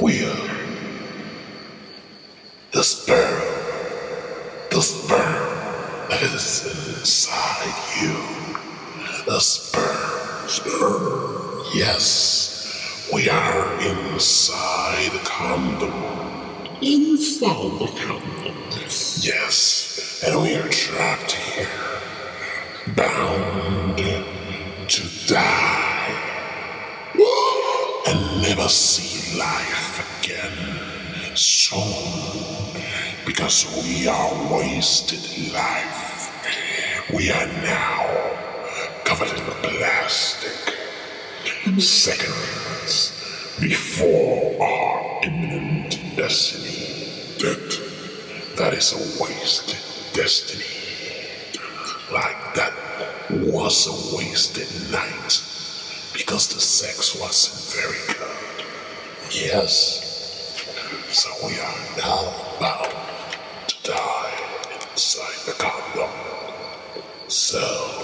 Will the sperm that is inside you, the sperm. Yes, we are inside the condom. Inside the condom. Yes, and we are trapped here, bound to die and never see life again soon, because we are wasted life. We are now covered in plastic, seconds before our imminent destiny. That is a wasted destiny. Like that was a wasted night, because the sex wasn't very good. Yes. So we are now bound to die inside the condom. So